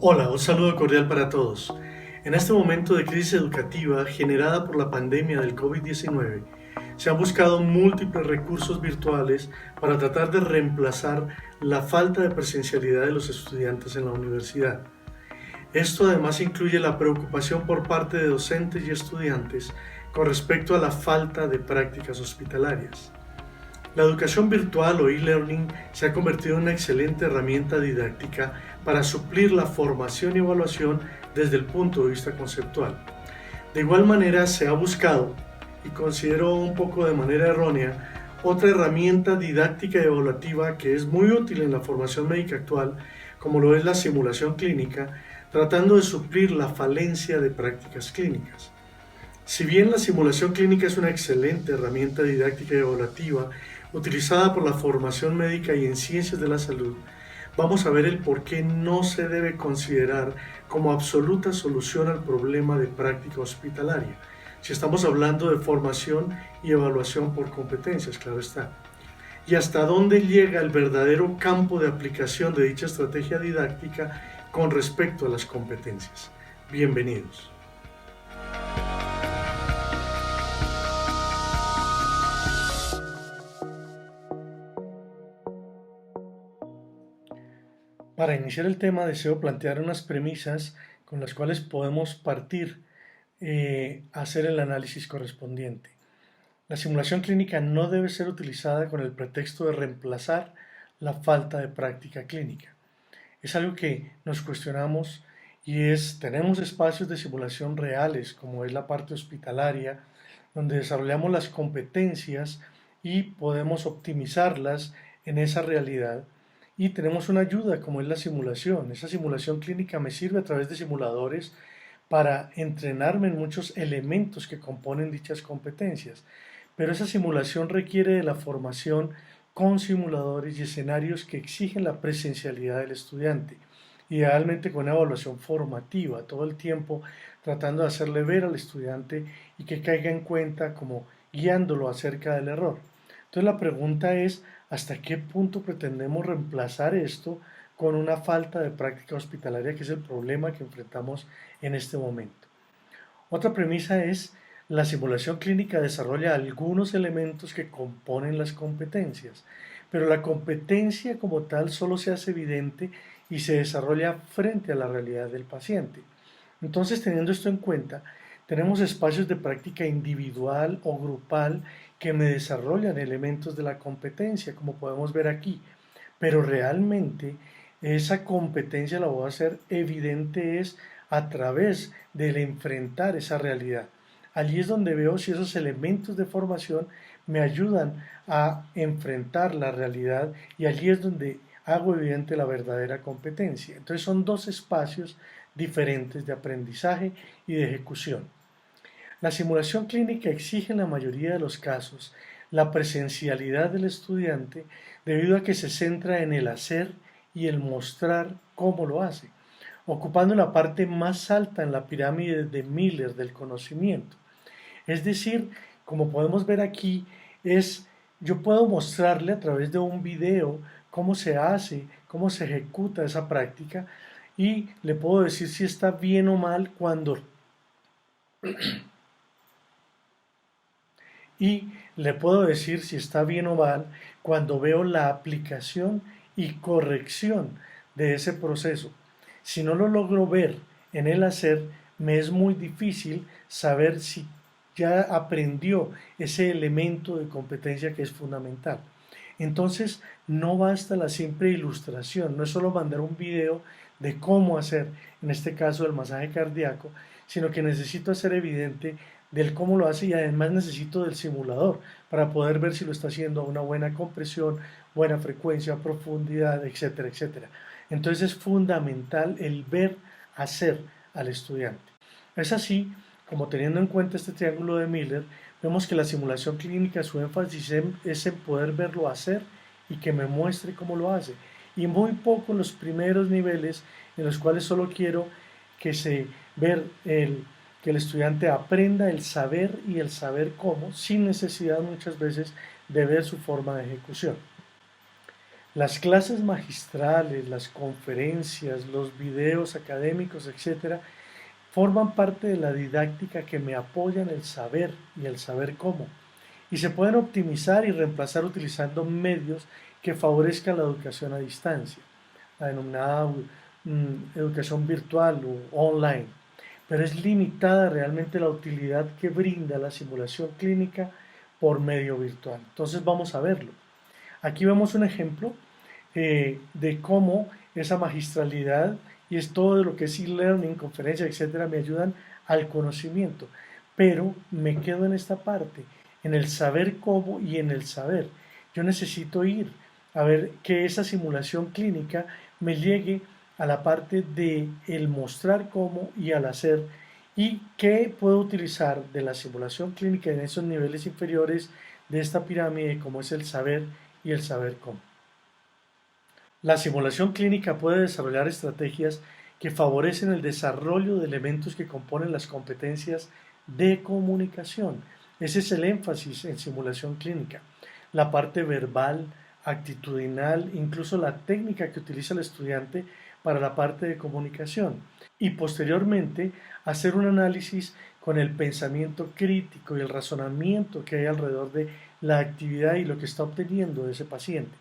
Hola, un saludo cordial para todos. En este momento de crisis educativa generada por la pandemia del COVID-19, se han buscado múltiples recursos virtuales para tratar de reemplazar la falta de presencialidad de los estudiantes en la universidad. Esto además incluye la preocupación por parte de docentes y estudiantes con respecto a la falta de prácticas hospitalarias. La educación virtual o e-learning se ha convertido en una excelente herramienta didáctica para suplir la formación y evaluación desde el punto de vista conceptual. De igual manera se ha buscado, y considero un poco de manera errónea, otra herramienta didáctica y evaluativa que es muy útil en la formación médica actual, como lo es la simulación clínica, tratando de suplir la falencia de prácticas clínicas. Si bien la simulación clínica es una excelente herramienta didáctica y evaluativa utilizada por la formación médica y en ciencias de la salud, vamos a ver el por qué no se debe considerar como absoluta solución al problema de práctica hospitalaria, si estamos hablando de formación y evaluación por competencias, claro está. Y hasta dónde llega el verdadero campo de aplicación de dicha estrategia didáctica con respecto a las competencias. Bienvenidos. Para iniciar el tema deseo plantear unas premisas con las cuales podemos partir a hacer el análisis correspondiente. La simulación clínica no debe ser utilizada con el pretexto de reemplazar la falta de práctica clínica. Es algo que nos cuestionamos y tenemos espacios de simulación reales, como es la parte hospitalaria, donde desarrollamos las competencias y podemos optimizarlas en esa realidad. Y tenemos una ayuda como es la simulación. Esa simulación clínica me sirve a través de simuladores para entrenarme en muchos elementos que componen dichas competencias. Pero esa simulación requiere de la formación con simuladores y escenarios que exigen la presencialidad del estudiante, idealmente con una evaluación formativa todo el tiempo, tratando de hacerle ver al estudiante y que caiga en cuenta como guiándolo acerca del error. Entonces la pregunta es, ¿hasta qué punto pretendemos reemplazar esto con una falta de práctica hospitalaria, que es el problema que enfrentamos en este momento? Otra premisa es, la simulación clínica desarrolla algunos elementos que componen las competencias, pero la competencia como tal solo se hace evidente y se desarrolla frente a la realidad del paciente. Entonces, teniendo esto en cuenta, tenemos espacios de práctica individual o grupal que me desarrollan elementos de la competencia, como podemos ver aquí, pero realmente esa competencia la voy a hacer evidente es a través del enfrentar esa realidad. Allí es donde veo si esos elementos de formación me ayudan a enfrentar la realidad y allí es donde hago evidente la verdadera competencia. Entonces son dos espacios diferentes de aprendizaje y de ejecución. La simulación clínica exige en la mayoría de los casos la presencialidad del estudiante debido a que se centra en el hacer y el mostrar cómo lo hace, ocupando la parte más alta en la pirámide de Miller del conocimiento. Es decir, como podemos ver aquí, yo puedo mostrarle a través de un video cómo se hace, cómo se ejecuta esa práctica y le puedo decir si está bien o mal le puedo decir si está bien o mal cuando veo la aplicación y corrección de ese proceso. Si no lo logro ver en el hacer, me es muy difícil saber si ya aprendió ese elemento de competencia que es fundamental. Entonces, no basta la simple ilustración, no es solo mandar un video de cómo hacer, en este caso el masaje cardíaco, sino que necesito hacer evidente del cómo lo hace y además necesito del simulador para poder ver si lo está haciendo a una buena compresión, buena frecuencia, profundidad, etcétera, etcétera. Entonces es fundamental el ver hacer al estudiante. Es así como teniendo en cuenta este triángulo de Miller, vemos que la simulación clínica, su énfasis es en poder verlo hacer y que me muestre cómo lo hace. Y muy poco en los primeros niveles en los cuales solo quiero que que el estudiante aprenda el saber y el saber cómo, sin necesidad muchas veces de ver su forma de ejecución. Las clases magistrales, las conferencias, los videos académicos, etcétera, forman parte de la didáctica que me apoyan el saber y el saber cómo. Y se pueden optimizar y reemplazar utilizando medios que favorezcan la educación a distancia, la denominada educación virtual o online. Pero es limitada realmente la utilidad que brinda la simulación clínica por medio virtual. Entonces vamos a verlo. Aquí vemos un ejemplo de cómo esa magistralidad y es todo lo que es e-learning, conferencias, etcétera, me ayudan al conocimiento. Pero me quedo en esta parte, en el saber cómo y en el saber. Yo necesito ir a ver que esa simulación clínica me llegue a la parte de el mostrar cómo y al hacer y qué puedo utilizar de la simulación clínica en esos niveles inferiores de esta pirámide como es el saber y el saber cómo. La simulación clínica puede desarrollar estrategias que favorecen el desarrollo de elementos que componen las competencias de comunicación. Ese es el énfasis en simulación clínica. La parte verbal, actitudinal, incluso la técnica que utiliza el estudiante para la parte de comunicación. Y posteriormente hacer un análisis con el pensamiento crítico y el razonamiento que hay alrededor de la actividad y lo que está obteniendo de ese paciente,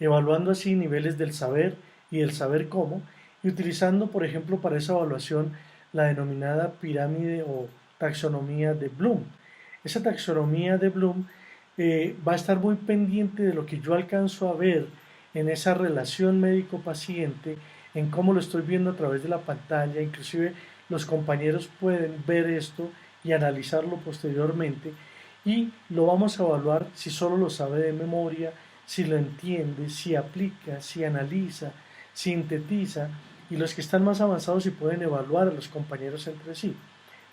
evaluando así niveles del saber y el saber cómo, y utilizando, por ejemplo, para esa evaluación la denominada pirámide o taxonomía de Bloom. Esa taxonomía de Bloom va a estar muy pendiente de lo que yo alcanzo a ver en esa relación médico-paciente, en cómo lo estoy viendo a través de la pantalla, inclusive los compañeros pueden ver esto y analizarlo posteriormente y lo vamos a evaluar si solo lo sabe de memoria, si lo entiende, si aplica, si analiza, sintetiza y los que están más avanzados si pueden evaluar a los compañeros entre sí.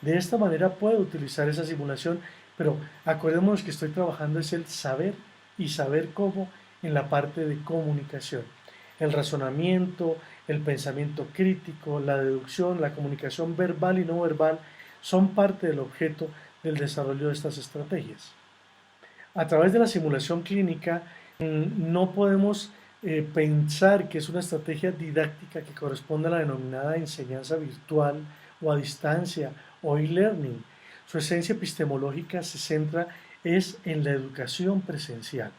De esta manera puedo utilizar esa simulación, pero acordémonos que estoy trabajando es el saber y saber cómo en la parte de comunicación. El razonamiento, el pensamiento crítico, la deducción, la comunicación verbal y no verbal son parte del objeto del desarrollo de estas estrategias. A través de la simulación clínica no podemos pensar que es una estrategia didáctica que corresponde a la denominada enseñanza virtual o a distancia o e-learning. Su esencia epistemológica se centra en la educación presencial.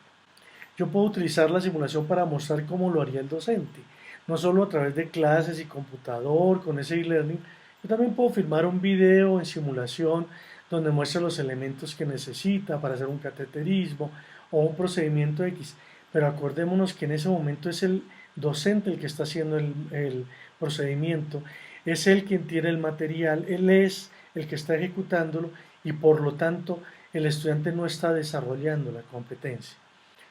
Yo puedo utilizar la simulación para mostrar cómo lo haría el docente, no solo a través de clases y computador con ese e-learning, yo también puedo filmar un video en simulación donde muestre los elementos que necesita para hacer un cateterismo o un procedimiento X. Pero acordémonos que en ese momento es el docente el que está haciendo el procedimiento, es él quien tiene el material, él es el que está ejecutándolo y por lo tanto el estudiante no está desarrollando la competencia.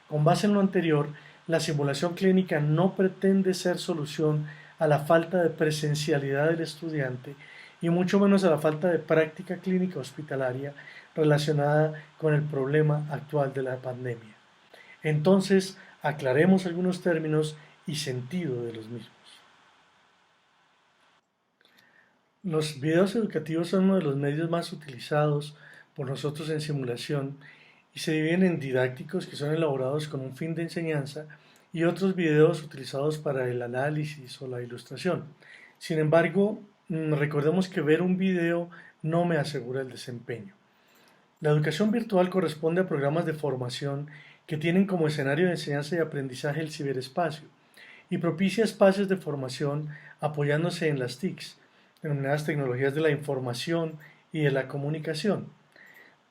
Con base en lo anterior, la simulación clínica no pretende ser solución a la falta de presencialidad del estudiante y mucho menos a la falta de práctica clínica hospitalaria relacionada con el problema actual de la pandemia. Entonces, aclaremos algunos términos y sentido de los mismos. Los videos educativos son uno de los medios más utilizados por nosotros en simulación y se dividen en didácticos que son elaborados con un fin de enseñanza y otros videos utilizados para el análisis o la ilustración. Sin embargo, recordemos que ver un video no me asegura el desempeño. La educación virtual corresponde a programas de formación que tienen como escenario de enseñanza y aprendizaje el ciberespacio y propicia espacios de formación apoyándose en las TICs, denominadas tecnologías de la información y de la comunicación.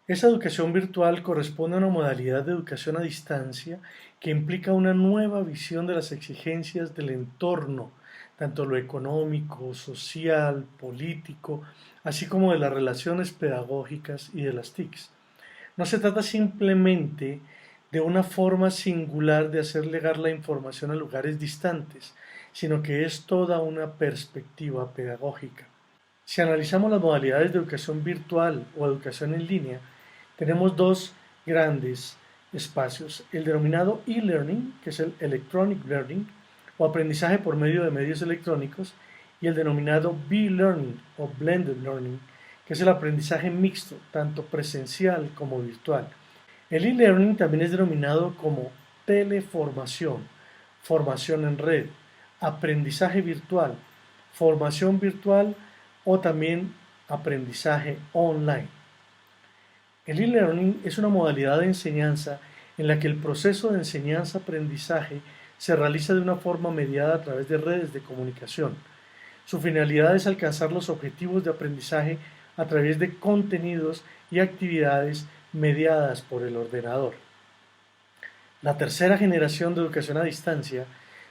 Esa educación virtual corresponde a una modalidad de educación a distancia que implica una nueva visión de las exigencias del entorno, tanto lo económico, social, político, así como de las relaciones pedagógicas y de las TICs. No se trata simplemente de una forma singular de hacer llegar la información a lugares distantes, sino que es toda una perspectiva pedagógica. Si analizamos las modalidades de educación virtual o educación en línea, tenemos dos grandes espacios, el denominado e-learning, que es el electronic learning, o aprendizaje por medio de medios electrónicos, y el denominado B-learning o blended learning, que es el aprendizaje mixto, tanto presencial como virtual. El e-learning también es denominado como teleformación formación en red, aprendizaje virtual, formación virtual o también aprendizaje online. El e-learning es una modalidad de enseñanza en la que el proceso de enseñanza-aprendizaje se realiza de una forma mediada a través de redes de comunicación. Su finalidad es alcanzar los objetivos de aprendizaje a través de contenidos y actividades mediadas por el ordenador. La tercera generación de educación a distancia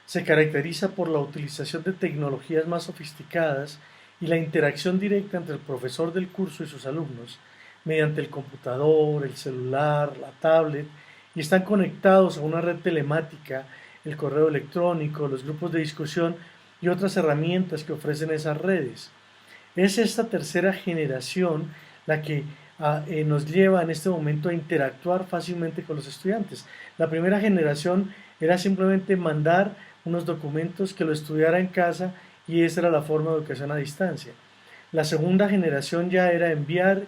se caracteriza por la utilización de tecnologías más sofisticadas y la interacción directa entre el profesor del curso y sus alumnos mediante el computador, el celular, la tablet, y están conectados a una red telemática, el correo electrónico, los grupos de discusión y otras herramientas que ofrecen esas redes. Es esta tercera generación la que nos lleva en este momento a interactuar fácilmente con los estudiantes. La primera generación era simplemente mandar unos documentos que lo estudiara en casa y esa era la forma de educación a distancia. La segunda generación ya era enviar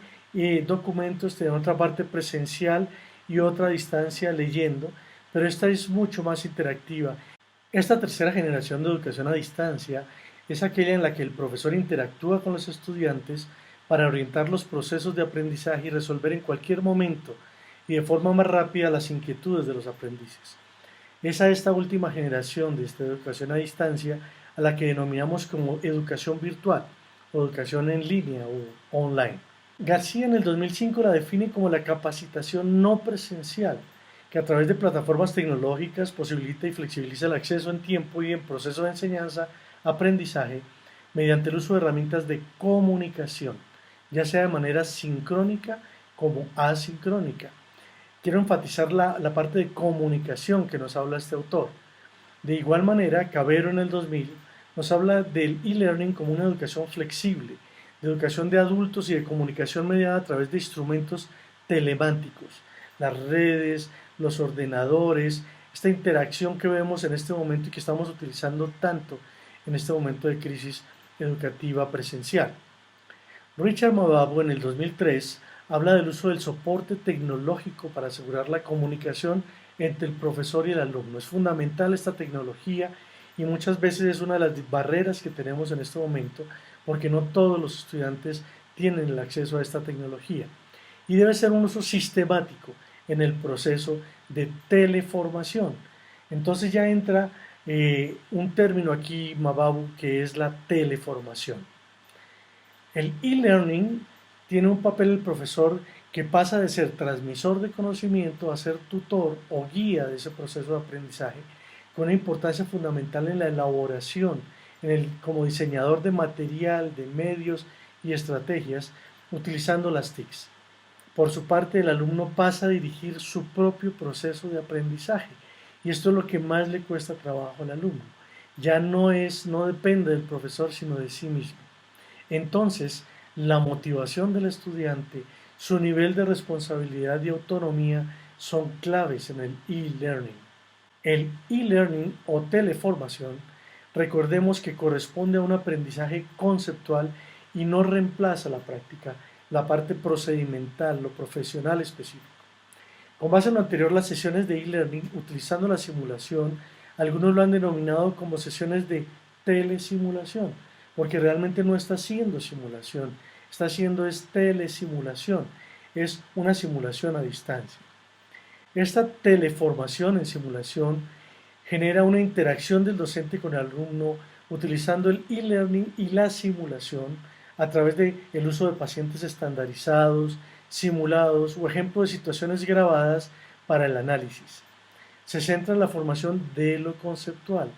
documentos de otra parte presencial y otra a distancia leyendo, pero esta es mucho más interactiva. Esta tercera generación de educación a distancia es aquella en la que el profesor interactúa con los estudiantes para orientar los procesos de aprendizaje y resolver en cualquier momento y de forma más rápida las inquietudes de los aprendices. Es a esta última generación de esta educación a distancia a la que denominamos como educación virtual o educación en línea o online. García en el 2005 la define como la capacitación no presencial, que a través de plataformas tecnológicas posibilita y flexibiliza el acceso en tiempo y en proceso de enseñanza-aprendizaje mediante el uso de herramientas de comunicación, ya sea de manera sincrónica como asincrónica. Quiero enfatizar la parte de comunicación que nos habla este autor. De igual manera, Cabero en el 2000 nos habla del e-learning como una educación flexible, de educación de adultos y de comunicación mediada a través de instrumentos telemáticos, las redes, los ordenadores, esta interacción que vemos en este momento y que estamos utilizando tanto en este momento de crisis educativa presencial. Richard Mavabo en el 2003 habla del uso del soporte tecnológico para asegurar la comunicación entre el profesor y el alumno. Es fundamental esta tecnología y muchas veces es una de las barreras que tenemos en este momento porque no todos los estudiantes tienen el acceso a esta tecnología. Y debe ser un uso sistemático en el proceso de teleformación. Entonces ya entra un término aquí, Mababu, que es la teleformación. El e-learning tiene un papel el profesor que pasa de ser transmisor de conocimiento a ser tutor o guía de ese proceso de aprendizaje, con una importancia fundamental en la elaboración, como diseñador de material, de medios y estrategias, utilizando las TICs. Por su parte, el alumno pasa a dirigir su propio proceso de aprendizaje, y esto es lo que más le cuesta trabajo al alumno. Ya no depende del profesor, sino de sí mismo. Entonces, la motivación del estudiante, su nivel de responsabilidad y autonomía son claves en el e-learning. El e-learning o teleformación, recordemos que corresponde a un aprendizaje conceptual y no reemplaza la práctica, la parte procedimental, lo profesional específico. Con base en lo anterior, las sesiones de e-learning, utilizando la simulación, algunos lo han denominado como sesiones de telesimulación, porque realmente no está haciendo simulación, está haciendo telesimulación, es una simulación a distancia. Esta teleformación en simulación genera una interacción del docente con el alumno utilizando el e-learning y la simulación a través del uso de pacientes estandarizados, simulados o ejemplos de situaciones grabadas para el análisis. Se centra en la formación de lo conceptual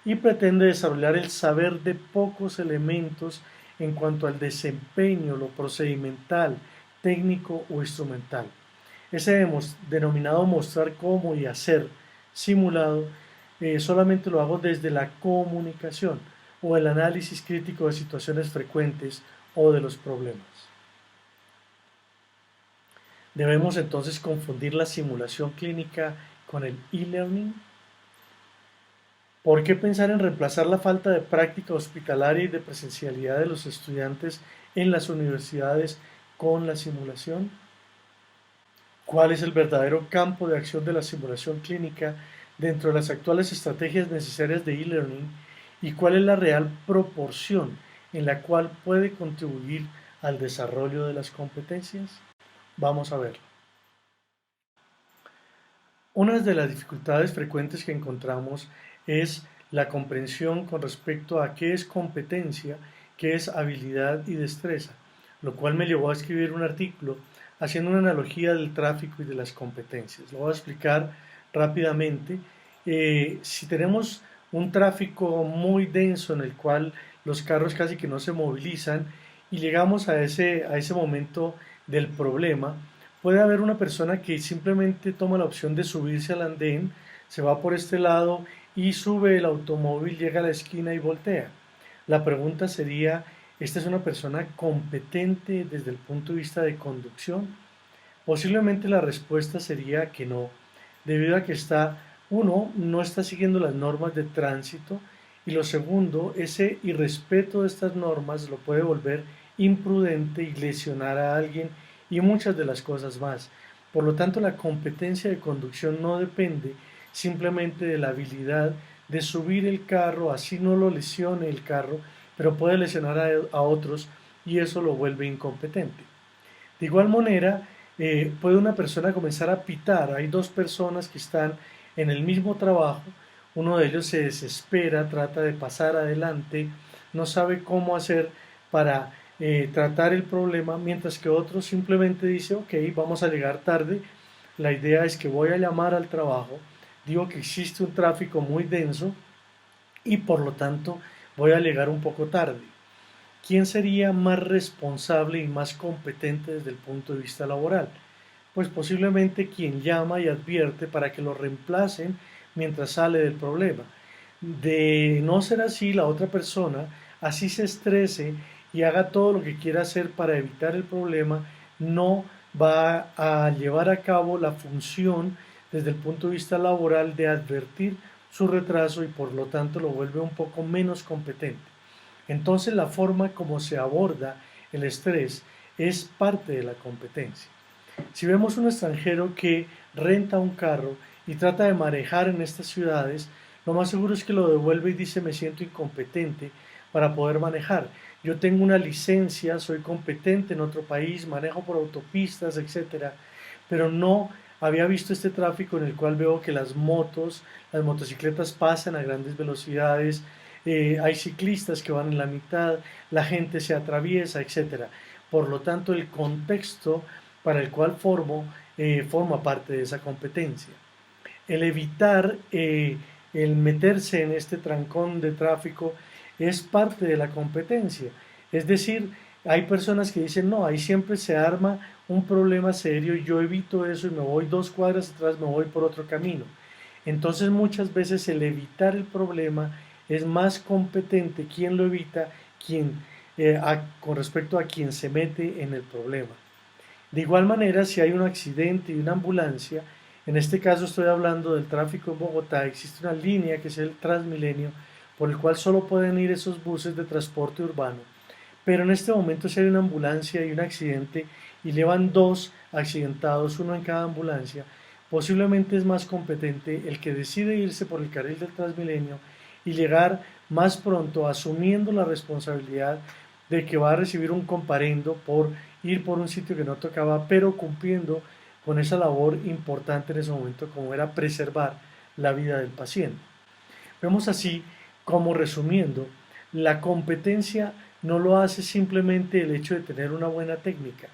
y pretende desarrollar el saber de pocos elementos en cuanto al desempeño, lo procedimental, técnico o instrumental. Ese denominado mostrar cómo y hacer simulado solamente lo hago desde la comunicación o el análisis crítico de situaciones frecuentes o de los problemas. ¿Debemos entonces confundir la simulación clínica con el e-learning? ¿Por qué pensar en reemplazar la falta de práctica hospitalaria y de presencialidad de los estudiantes en las universidades con la simulación? ¿Cuál es el verdadero campo de acción de la simulación clínica dentro de las actuales estrategias necesarias de e-learning y cuál es la real proporción en la cual puede contribuir al desarrollo de las competencias? Vamos a verlo. Una de las dificultades frecuentes que encontramos es la comprensión con respecto a qué es competencia, qué es habilidad y destreza, lo cual me llevó a escribir un artículo haciendo una analogía del tráfico y de las competencias. Lo voy a explicar rápidamente. Si tenemos un tráfico muy denso en el cual los carros casi que no se movilizan y llegamos a ese momento del problema, puede haber una persona que simplemente toma la opción de subirse al andén, se va por este lado y sube el automóvil, llega a la esquina y voltea. La pregunta sería, ¿esta es una persona competente desde el punto de vista de conducción? Posiblemente la respuesta sería que no, debido a que no está siguiendo las normas de tránsito, y lo segundo, ese irrespeto de estas normas lo puede volver imprudente y lesionar a alguien y muchas de las cosas más. Por lo tanto, la competencia de conducción no depende simplemente de la habilidad de subir el carro, así no lo lesione el carro, pero puede lesionar a otros y eso lo vuelve incompetente. De igual manera, puede una persona comenzar a pitar. Hay dos personas que están en el mismo trabajo, uno de ellos se desespera, trata de pasar adelante, no sabe cómo hacer para tratar el problema, mientras que otro simplemente dice, ok, vamos a llegar tarde, la idea es que voy a llamar al trabajo, digo que existe un tráfico muy denso y por lo tanto voy a llegar un poco tarde. ¿Quién sería más responsable y más competente desde el punto de vista laboral? Pues posiblemente quien llama y advierte para que lo reemplacen mientras sale del problema. De no ser así, la otra persona, así se estrese y haga todo lo que quiera hacer para evitar el problema, no va a llevar a cabo la función desde el punto de vista laboral de advertir su retraso y por lo tanto lo vuelve un poco menos competente. Entonces la forma como se aborda el estrés es parte de la competencia. Si vemos un extranjero que renta un carro y trata de manejar en estas ciudades, lo más seguro es que lo devuelve y dice me siento incompetente para poder manejar. Yo tengo una licencia, soy competente en otro país, manejo por autopistas, etcétera, pero no había visto este tráfico en el cual veo que las motocicletas pasan a grandes velocidades, hay ciclistas que van en la mitad, la gente se atraviesa, etcétera. Por lo tanto, el contexto para el cual forma parte de esa competencia. El evitar el meterse en este trancón de tráfico es parte de la competencia. Es decir, hay personas que dicen, no, ahí siempre se arma un problema serio, yo evito eso y me voy 2 cuadras atrás, me voy por otro camino. Entonces muchas veces el evitar el problema es más competente quien lo evita con respecto a quien se mete en el problema. De igual manera, si hay un accidente y una ambulancia, en este caso estoy hablando del tráfico en Bogotá, existe una línea que es el Transmilenio, por el cual solo pueden ir esos buses de transporte urbano. Pero en este momento si hay una ambulancia y un accidente y llevan 2 accidentados, uno en cada ambulancia, posiblemente es más competente el que decide irse por el carril del Transmilenio y llegar más pronto asumiendo la responsabilidad de que va a recibir un comparendo por ir por un sitio que no tocaba, pero cumpliendo con esa labor importante en ese momento como era preservar la vida del paciente. Vemos así como resumiendo, la competencia no lo hace simplemente el hecho de tener una buena técnica.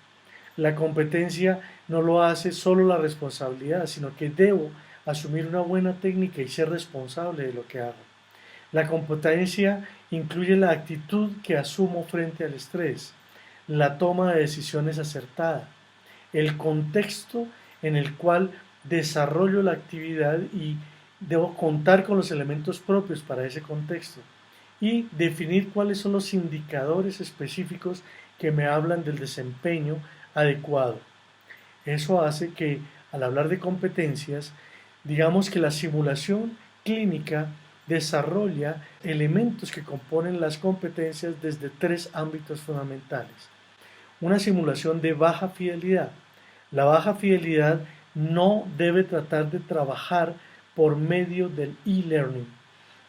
La competencia no lo hace solo la responsabilidad, sino que debo asumir una buena técnica y ser responsable de lo que hago. La competencia incluye la actitud que asumo frente al estrés, la toma de decisiones acertada, el contexto en el cual desarrollo la actividad y debo contar con los elementos propios para ese contexto y definir cuáles son los indicadores específicos que me hablan del desempeño adecuado. Eso hace que al hablar de competencias, digamos que la simulación clínica desarrolla elementos que componen las competencias desde 3 ámbitos fundamentales. Una simulación de baja fidelidad. La baja fidelidad no debe tratar de trabajar por medio del e-learning.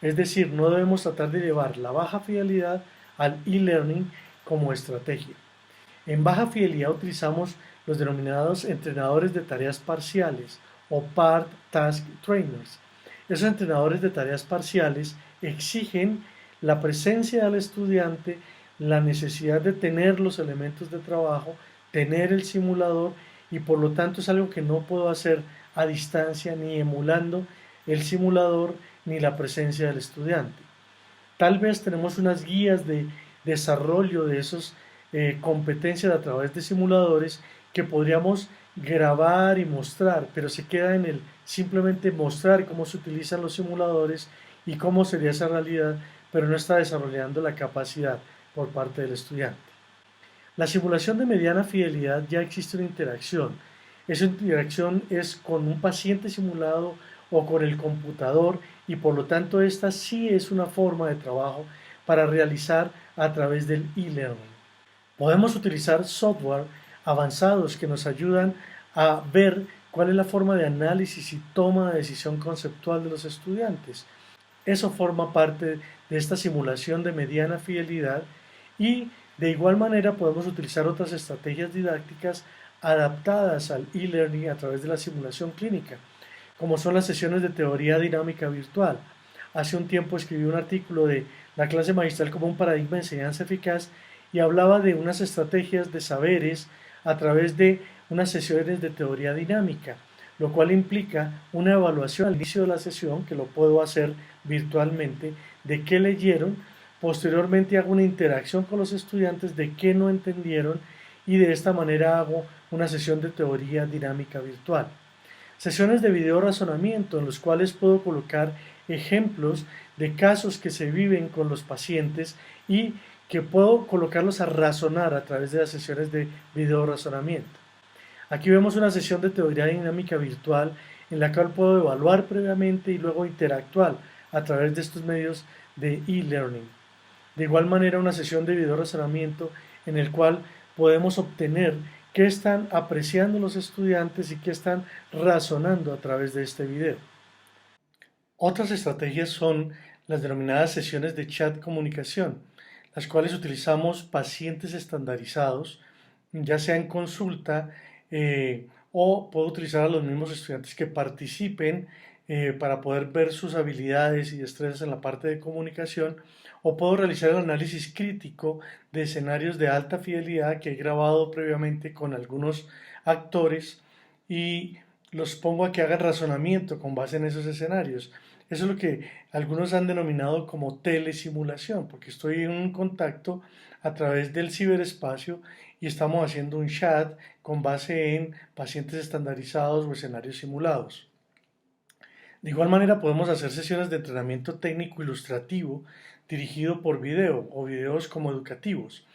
Es decir, no debemos tratar de llevar la baja fidelidad al e-learning como estrategia. En baja fidelidad utilizamos los denominados entrenadores de tareas parciales o Part Task Trainers. Esos entrenadores de tareas parciales exigen la presencia del estudiante, la necesidad de tener los elementos de trabajo, tener el simulador y por lo tanto es algo que no puedo hacer a distancia ni emulando el simulador ni la presencia del estudiante. Tal vez tenemos unas guías de desarrollo de esas competencias a través de simuladores que podríamos grabar y mostrar, pero se queda en el simplemente mostrar cómo se utilizan los simuladores y cómo sería esa realidad, pero no está desarrollando la capacidad por parte del estudiante. La simulación de mediana fidelidad ya existe una interacción. Esa interacción es con un paciente simulado o con el computador y por lo tanto esta sí es una forma de trabajo para realizar a través del e-learning. Podemos utilizar software avanzados que nos ayudan a ver cuál es la forma de análisis y toma de decisión conceptual de los estudiantes. Eso forma parte de esta simulación de mediana fidelidad y de igual manera podemos utilizar otras estrategias didácticas adaptadas al e-learning a través de la simulación clínica, como son las sesiones de teoría dinámica virtual. Hace un tiempo escribí un artículo de la clase magistral como un paradigma de enseñanza eficaz y hablaba de unas estrategias de saberes a través de unas sesiones de teoría dinámica, lo cual implica una evaluación al inicio de la sesión, que lo puedo hacer virtualmente, de qué leyeron, posteriormente hago una interacción con los estudiantes de qué no entendieron y de esta manera hago una sesión de teoría dinámica virtual. Sesiones de video razonamiento en los cuales puedo colocar ejemplos de casos que se viven con los pacientes y que puedo colocarlos a razonar a través de las sesiones de video razonamiento. Aquí vemos una sesión de teoría dinámica virtual en la cual puedo evaluar previamente y luego interactuar a través de estos medios de e-learning. De igual manera, una sesión de video razonamiento en el cual podemos obtener qué están apreciando los estudiantes y qué están razonando a través de este video. Otras estrategias son las denominadas sesiones de chat comunicación, las cuales utilizamos pacientes estandarizados, ya sea en consulta o puedo utilizar a los mismos estudiantes que participen para poder ver sus habilidades y destrezas en la parte de comunicación, o puedo realizar el análisis crítico de escenarios de alta fidelidad que he grabado previamente con algunos actores y los pongo a que hagan razonamiento con base en esos escenarios. Eso es lo que algunos han denominado como telesimulación, porque estoy en un contacto a través del ciberespacio y estamos haciendo un chat con base en pacientes estandarizados o escenarios simulados. De igual manera podemos hacer sesiones de entrenamiento técnico ilustrativo dirigido por video o videos como educativos.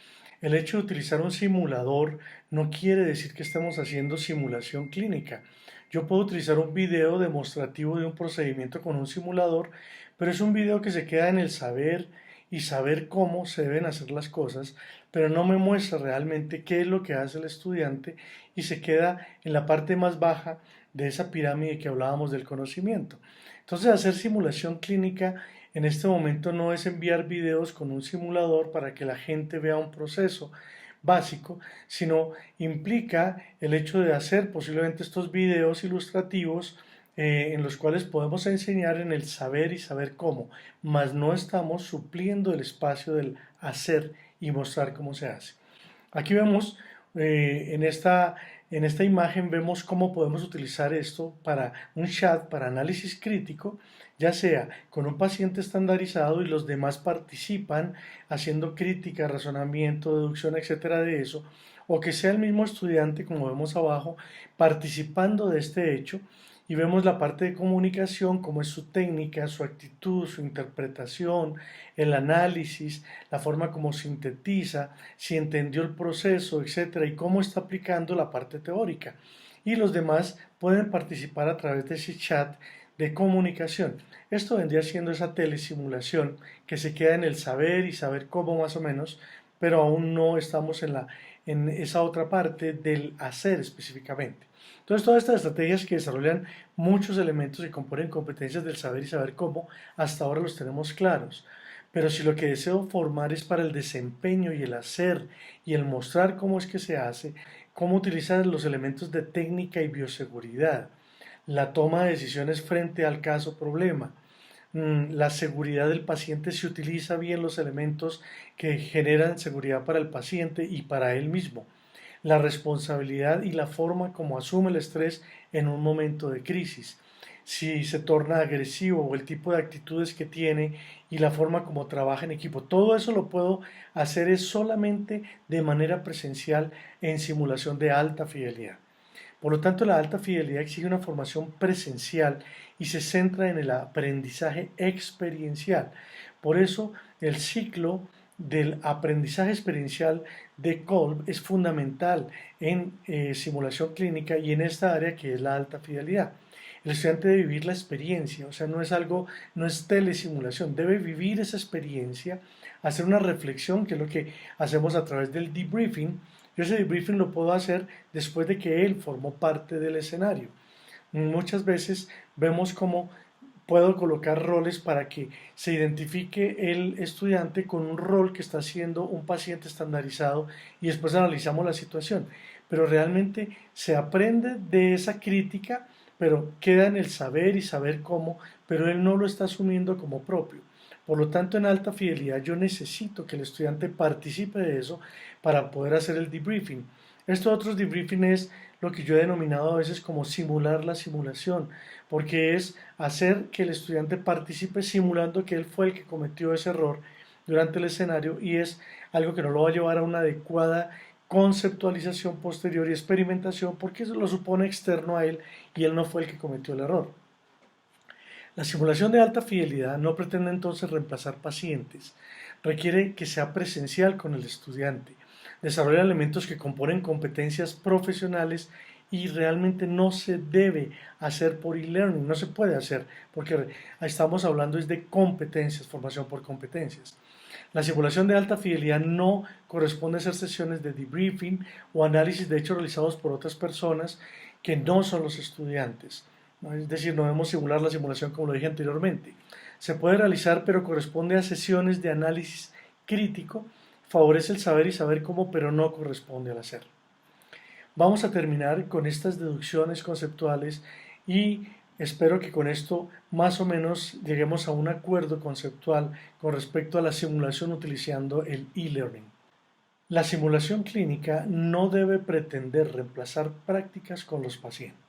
El hecho de utilizar un simulador no quiere decir que estemos haciendo simulación clínica. Yo puedo utilizar un video demostrativo de un procedimiento con un simulador, pero es un video que se queda en el saber y saber cómo se deben hacer las cosas, pero no me muestra realmente qué es lo que hace el estudiante y se queda en la parte más baja de esa pirámide que hablábamos del conocimiento. Entonces, hacer simulación clínica en este momento no es enviar videos con un simulador para que la gente vea un proceso básico, sino implica el hecho de hacer posiblemente estos videos ilustrativos en los cuales podemos enseñar en el saber y saber cómo, mas no estamos supliendo el espacio del hacer y mostrar cómo se hace. Aquí vemos en esta imagen vemos cómo podemos utilizar esto para un chat, para análisis crítico, ya sea con un paciente estandarizado y los demás participan haciendo crítica, razonamiento, deducción, etcétera de eso, o que sea el mismo estudiante, como vemos abajo, participando de este hecho y vemos la parte de comunicación, cómo es su técnica, su actitud, su interpretación, el análisis, la forma como sintetiza, si entendió el proceso, etcétera, y cómo está aplicando la parte teórica. Y los demás pueden participar a través de ese chat de comunicación. Esto vendría siendo esa telesimulación que se queda en el saber y saber cómo más o menos, pero aún no estamos en esa otra parte del hacer específicamente. Entonces, todas estas estrategias que desarrollan muchos elementos que componen competencias del saber y saber cómo, hasta ahora los tenemos claros. Pero si lo que deseo formar es para el desempeño y el hacer y el mostrar cómo es que se hace, cómo utilizar los elementos de técnica y bioseguridad, la toma de decisiones frente al caso problema, la seguridad del paciente, si utiliza bien los elementos que generan seguridad para el paciente y para él mismo, la responsabilidad y la forma como asume el estrés en un momento de crisis, si se torna agresivo o el tipo de actitudes que tiene y la forma como trabaja en equipo. Todo eso lo puedo hacer es solamente de manera presencial en simulación de alta fidelidad. Por lo tanto, la alta fidelidad exige una formación presencial y se centra en el aprendizaje experiencial. Por eso, el ciclo del aprendizaje experiencial de Kolb es fundamental en simulación clínica y en esta área que es la alta fidelidad. El estudiante debe vivir la experiencia, o sea, no es telesimulación, debe vivir esa experiencia, hacer una reflexión, que es lo que hacemos a través del debriefing. Yo ese debriefing lo puedo hacer después de que él formó parte del escenario. Muchas veces vemos cómo puedo colocar roles para que se identifique el estudiante con un rol que está haciendo un paciente estandarizado y después analizamos la situación. Pero realmente se aprende de esa crítica, pero queda en el saber y saber cómo, pero él no lo está asumiendo como propio. Por lo tanto, en alta fidelidad yo necesito que el estudiante participe de eso para poder hacer el debriefing. Estos otros debriefing es lo que yo he denominado a veces como simular la simulación, porque es hacer que el estudiante participe simulando que él fue el que cometió ese error durante el escenario y es algo que no lo va a llevar a una adecuada conceptualización posterior y experimentación porque eso lo supone externo a él y él no fue el que cometió el error. La simulación de alta fidelidad no pretende entonces reemplazar pacientes, requiere que sea presencial con el estudiante, desarrolla elementos que componen competencias profesionales y realmente no se debe hacer por e-learning, no se puede hacer porque estamos hablando es de competencias, formación por competencias. La simulación de alta fidelidad no corresponde a hacer sesiones de debriefing o análisis de hechos realizados por otras personas que no son los estudiantes. Es decir, no debemos simular la simulación como lo dije anteriormente. Se puede realizar, pero corresponde a sesiones de análisis crítico, favorece el saber y saber cómo, pero no corresponde al hacer. Vamos a terminar con estas deducciones conceptuales y espero que con esto más o menos lleguemos a un acuerdo conceptual con respecto a la simulación utilizando el e-learning. La simulación clínica no debe pretender reemplazar prácticas con los pacientes.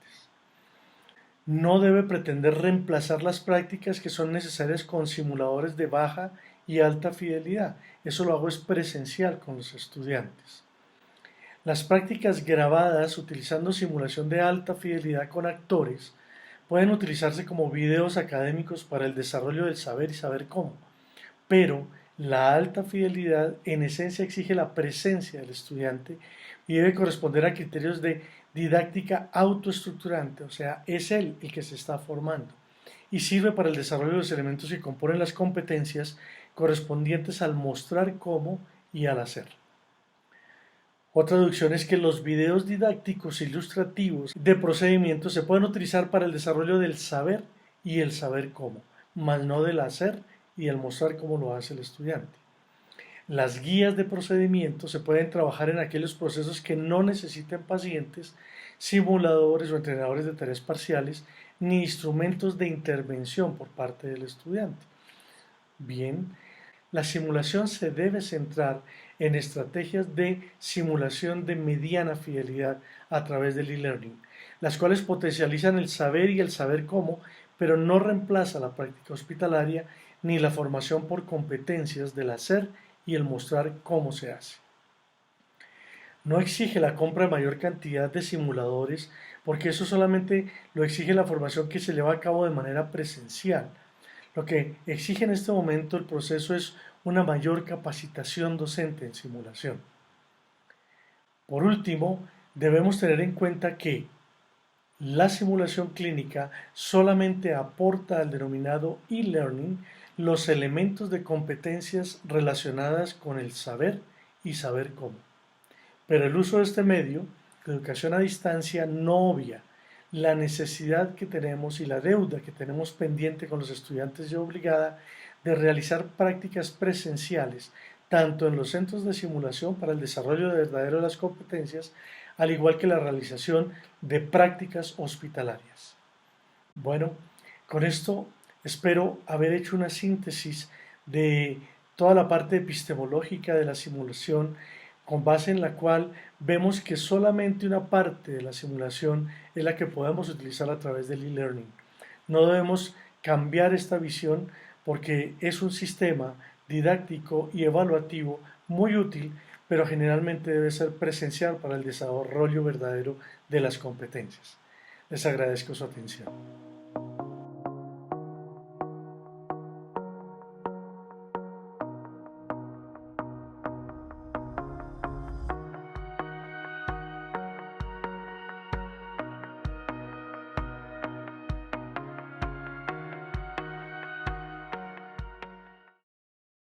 No debe pretender reemplazar las prácticas que son necesarias con simuladores de baja y alta fidelidad. Eso lo hago es presencial con los estudiantes. Las prácticas grabadas utilizando simulación de alta fidelidad con actores pueden utilizarse como videos académicos para el desarrollo del saber y saber cómo, pero la alta fidelidad en esencia exige la presencia del estudiante y debe corresponder a criterios de didáctica autoestructurante, o sea, es él el que se está formando y sirve para el desarrollo de los elementos que componen las competencias correspondientes al mostrar cómo y al hacer. Otra deducción es que los videos didácticos e ilustrativos de procedimientos se pueden utilizar para el desarrollo del saber y el saber cómo, mas no del hacer y el mostrar cómo lo hace el estudiante. Las guías de procedimiento se pueden trabajar en aquellos procesos que no necesiten pacientes, simuladores o entrenadores de tareas parciales, ni instrumentos de intervención por parte del estudiante. Bien, la simulación se debe centrar en estrategias de simulación de mediana fidelidad a través del e-learning, las cuales potencializan el saber y el saber cómo, pero no reemplaza la práctica hospitalaria ni la formación por competencias del hacer y el mostrar cómo se hace. No exige la compra de mayor cantidad de simuladores porque eso solamente lo exige la formación que se lleva a cabo de manera presencial. Lo que exige en este momento el proceso es una mayor capacitación docente en simulación. Por último, debemos tener en cuenta que la simulación clínica solamente aporta al denominado e-learning los elementos de competencias relacionadas con el saber y saber cómo. Pero el uso de este medio, de educación a distancia, no obvia la necesidad que tenemos y la deuda que tenemos pendiente con los estudiantes y obligada de realizar prácticas presenciales, tanto en los centros de simulación para el desarrollo de verdadero de las competencias, al igual que la realización de prácticas hospitalarias. Bueno, con esto espero haber hecho una síntesis de toda la parte epistemológica de la simulación, con base en la cual vemos que solamente una parte de la simulación es la que podemos utilizar a través del e-learning. No debemos cambiar esta visión porque es un sistema didáctico y evaluativo muy útil, pero generalmente debe ser presencial para el desarrollo verdadero de las competencias. Les agradezco su atención.